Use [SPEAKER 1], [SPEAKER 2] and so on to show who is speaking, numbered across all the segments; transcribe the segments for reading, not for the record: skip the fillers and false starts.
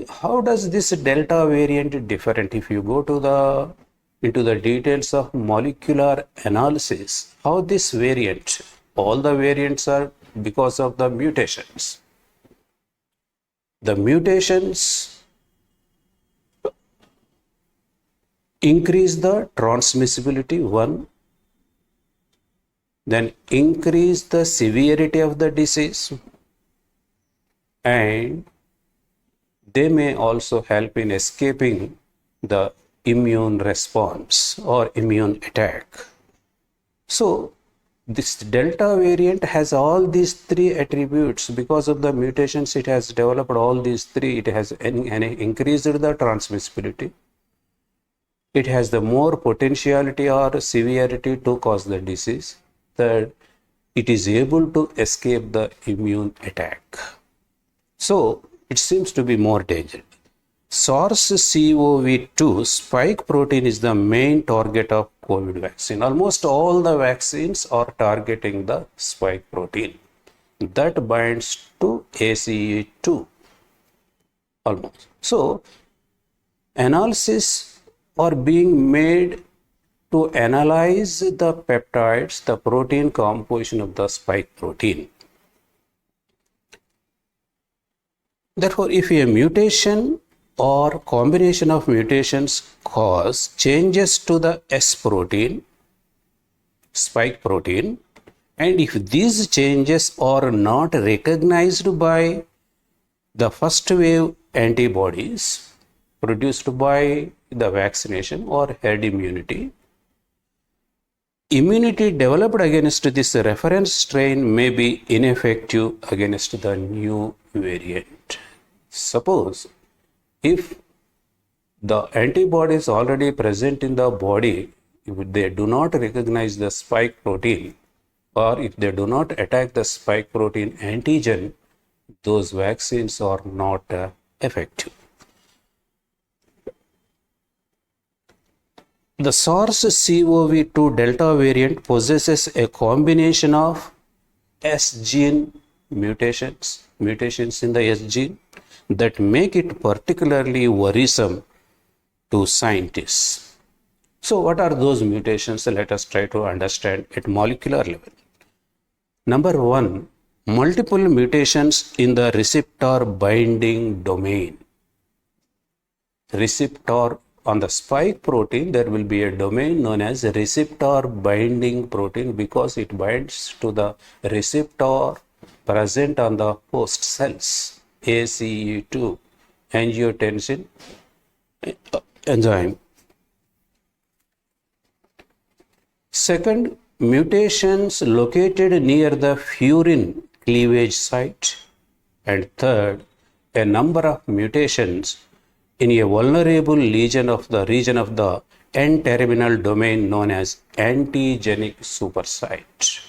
[SPEAKER 1] How does this delta variant different? If you go to into the details of molecular analysis, how this variant, all the variants are because of the mutations. The mutations increase the transmissibility, one, then increase the severity of the disease, and they may also help in escaping the immune response or immune attack. So this delta variant has all these three attributes. Because of the mutations, it has developed all these three. It has increased the transmissibility. It has the more potentiality or severity to cause the disease. Third, it is able to escape the immune attack. So it seems to be more dangerous. SARS-CoV-2 spike protein is the main target of COVID vaccine. Almost all the vaccines are targeting the spike protein that binds to ACE2 almost. So analysis are being made to analyze the peptides, the protein composition of the spike protein. Therefore, if a mutation or combination of mutations cause changes to the S protein, spike protein, and if these changes are not recognized by the first wave antibodies produced by the vaccination or herd immunity, immunity developed against this reference strain may be ineffective against the new variant. Suppose if the antibodies already present in the body, if they do not recognize the spike protein, or if they do not attack the spike protein antigen, those vaccines are not effective. The SARS-CoV-2 Delta variant possesses a combination of S gene mutations in the S gene that make it particularly worrisome to scientists. So what are those mutations? Let us try to understand at molecular level. Number one, multiple mutations in the receptor binding domain. Receptor on the spike protein, there will be a domain known as receptor binding protein because it binds to the receptor present on the host cells. ACE2, angiotensin enzyme. Second, mutations located near the furin cleavage site. And third, a number of mutations in a vulnerable region of the N-terminal domain known as antigenic supersite.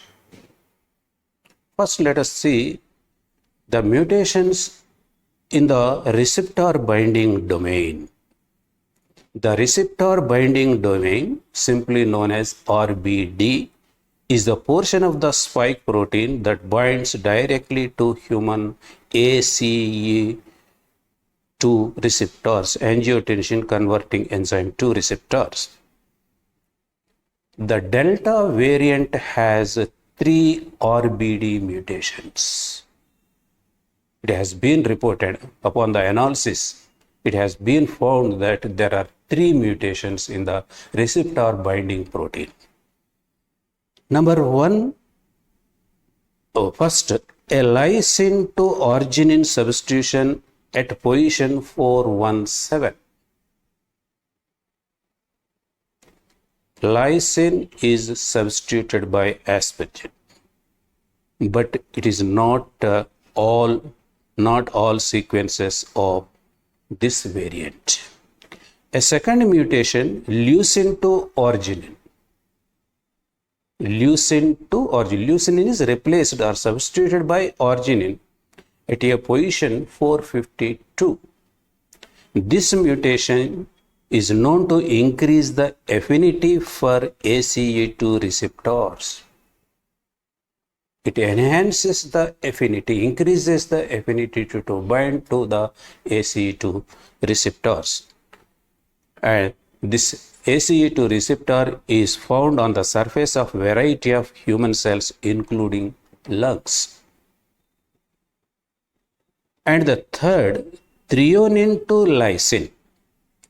[SPEAKER 1] First, let us see the mutations in the receptor binding domain. The receptor binding domain, simply known as RBD, is the portion of the spike protein that binds directly to human ACE2 receptors, angiotensin converting enzyme 2 receptors. The Delta variant has 3 RBD mutations. It has been reported upon the analysis. It has been found that there are 3 mutations in the receptor binding protein. Number one, first, a lysine to arginine substitution at position 417. Lysine is substituted by asparagine, but it is not all sequences of this variant. A second mutation, leucine to arginine. Leucine is replaced or substituted by arginine at a position 452. This mutation is known to increase the affinity for ACE2 receptors. It enhances the affinity, increases the affinity to bind to the ACE2 receptors. And this ACE2 receptor is found on the surface of variety of human cells, including lungs. And the third, threonine to lysine.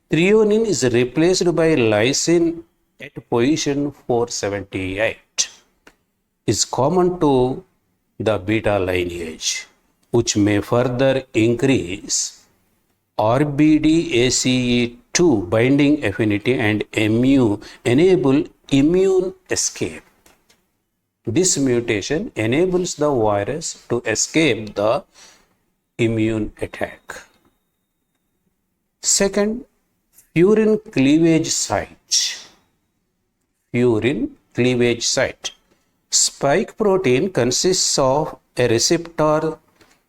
[SPEAKER 1] Threonine is replaced by lysine at position 478. Is common to the beta lineage, which may further increase RBD-ACE2 binding affinity and enable immune escape. This mutation enables the virus to escape the immune attack. Second, furin cleavage site. Furin cleavage site. Spike protein consists of a receptor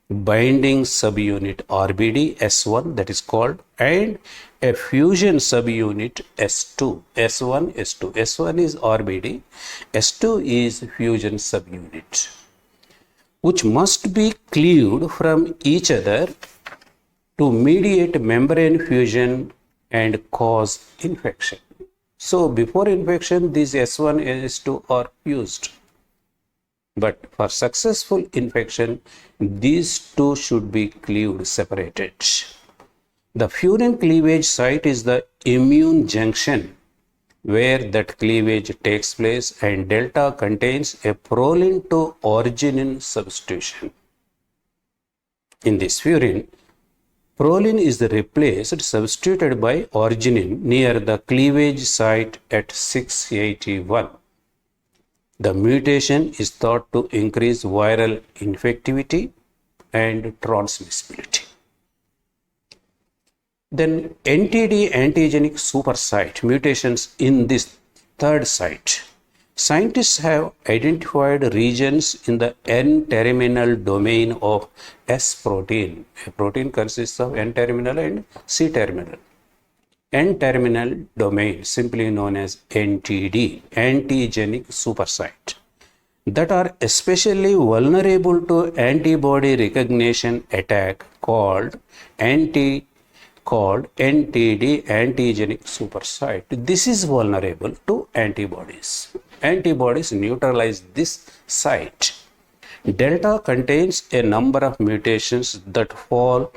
[SPEAKER 1] binding subunit RBD S1, that is called, and a fusion subunit S2. S1, S2. S1 is RBD, S2 is fusion subunit, which must be cleaved from each other to mediate membrane fusion and cause infection. So before infection, these S1 and S2 are fused. But for successful infection, these two should be cleaved, separated. The furin cleavage site is the immune junction where that cleavage takes place, and delta contains a proline to arginine substitution. In this furin, proline is replaced, substituted by arginine near the cleavage site at 681. The mutation is thought to increase viral infectivity and transmissibility. Then NTD antigenic supersite mutations in this third site. Scientists have identified regions in the N-terminal domain of S protein. A protein consists of N-terminal and C-terminal. N-terminal domain, simply known as NTD, antigenic supersite, that are especially vulnerable to antibody recognition attack called NTD antigenic supersite. This is vulnerable to antibodies. Antibodies neutralize this site. Delta contains a number of mutations that fall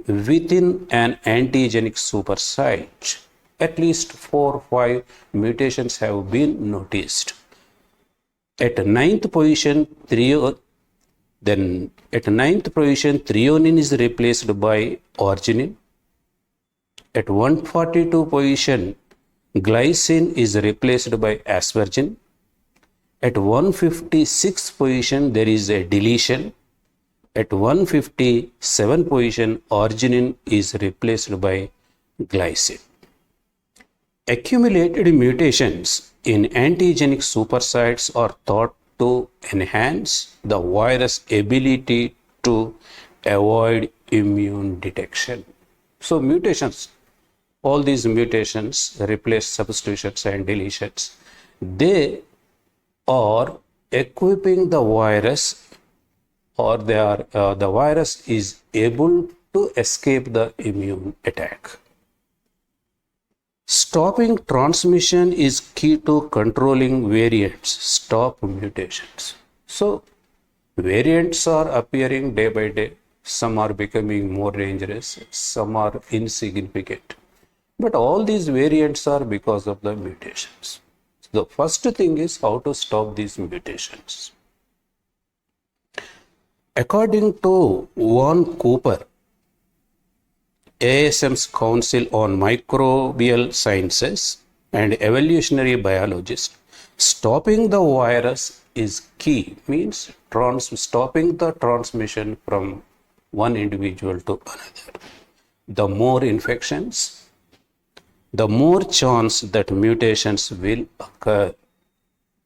[SPEAKER 1] within an antigenic supersite. At least 4 or 5 mutations have been noticed. At ninth position, threonine is replaced by arginine. At 142 position, glycine is replaced by aspergine. At 156 position, there is a deletion. At 157 position, arginine is replaced by glycine. Accumulated mutations in antigenic supersites are thought to enhance the virus ability to avoid immune detection. So mutations, all these mutations, replace substitutions and deletions, they are equipping the virus, or the virus is able to escape the immune attack. Stopping transmission is key to controlling variants. Stop mutations. So variants are appearing day by day. Some are becoming more dangerous, some are insignificant. But all these variants are because of the mutations. The first thing is how to stop these mutations. According to Von Cooper, ASM's Council on Microbial Sciences and evolutionary biologist, stopping the virus is key, means stopping the transmission from one individual to another. The more infections, the more chance that mutations will occur.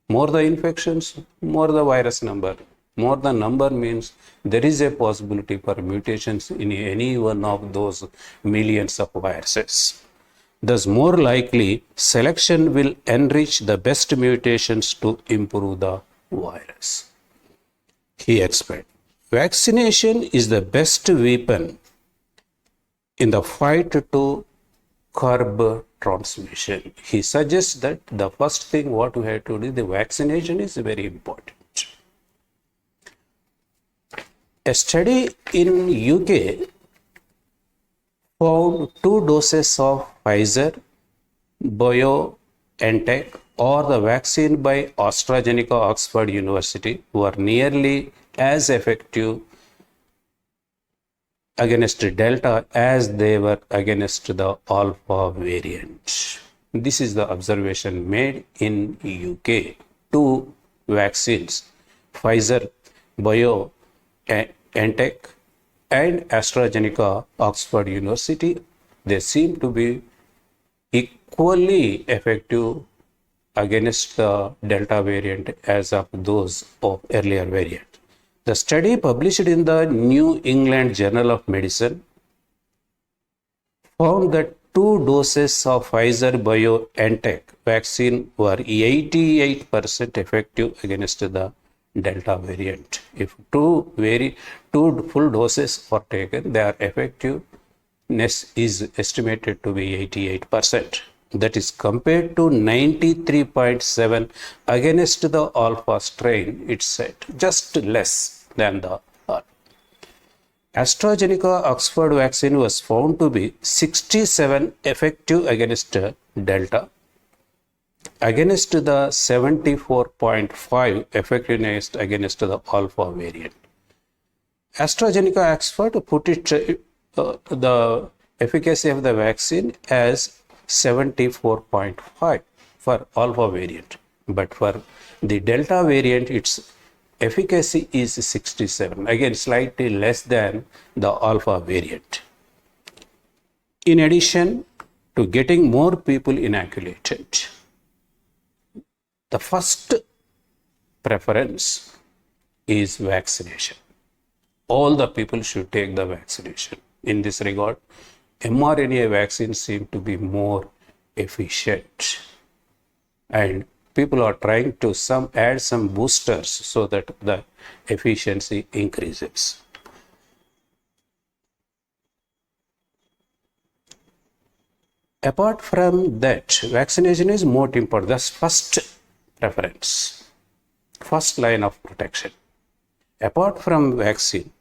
[SPEAKER 1] More the infections, more the virus number. More the number means there is a possibility for mutations in any one of those millions of viruses. Thus, more likely, selection will enrich the best mutations to improve the virus. he explained. Vaccination is the best weapon in the fight to curb transmission. He suggests that the first thing what we have to do, the vaccination is very important. A study in UK found 2 doses of Pfizer, BioNTech or the vaccine by AstraZeneca Oxford University were nearly as effective against Delta as they were against the Alpha variant. This is the observation made in UK. 2 vaccines, Pfizer, BioNTech and AstraZeneca Oxford University, they seem to be equally effective against the Delta variant as of those of earlier variant. The study published in the New England Journal of Medicine found that 2 doses of Pfizer BioNTech vaccine were 88% effective against the Delta variant. If two full doses are taken, their effectiveness is estimated to be 88%. That is compared to 93.7 against the Alpha strain, it's set just less than the AstraZeneca Oxford vaccine was found to be 67 effective against Delta, against the 74.5 effectiveness against the Alpha variant. AstraZeneca Oxford put it the efficacy of the vaccine as 74.5 for Alpha variant, but for the Delta variant its efficacy is 67, again slightly less than the Alpha variant. In addition to getting more people inoculated, the first preference is vaccination. All the people should take the vaccination. In this regard, mRNA vaccines seem to be more efficient, and people are trying to add some boosters so that the efficiency increases. Apart from that, vaccination is more important. That's first preference, first line of protection. Apart from vaccine,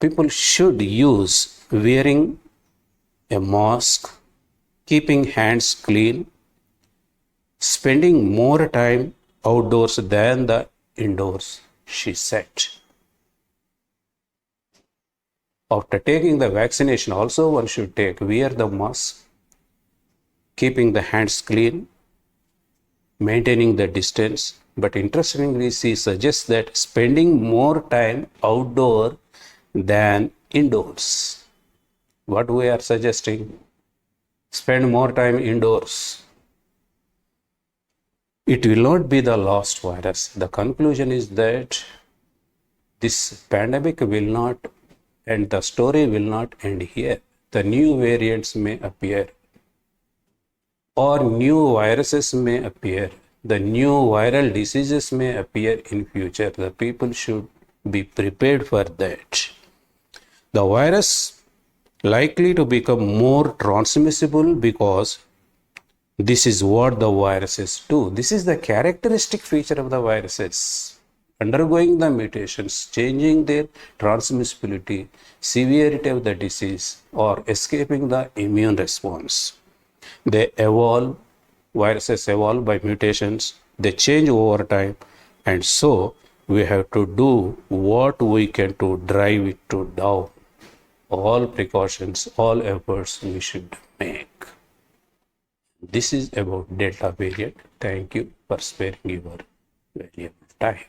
[SPEAKER 1] people should use wearing a mask, keeping hands clean, spending more time outdoors than the indoors, she said. After taking the vaccination also, one should wear the mask, keeping the hands clean, maintaining the distance. But interestingly, she suggests that spending more time outdoor than indoors. What we are suggesting? Spend more time indoors. It will not be the last virus. The conclusion is that this pandemic will not, and the story will not end here. The new variants may appear, or new viruses may appear. The new viral diseases may appear in future. The people should be prepared for that. The virus likely to become more transmissible because this is what the viruses do. This is the characteristic feature of the viruses. Undergoing the mutations, changing their transmissibility, severity of the disease, or escaping the immune response. They evolve, viruses evolve by mutations, they change over time, and so we have to do what we can to drive it to down. All precautions, all efforts we should make. This is about Delta variant. Thank you for sparing your valuable time.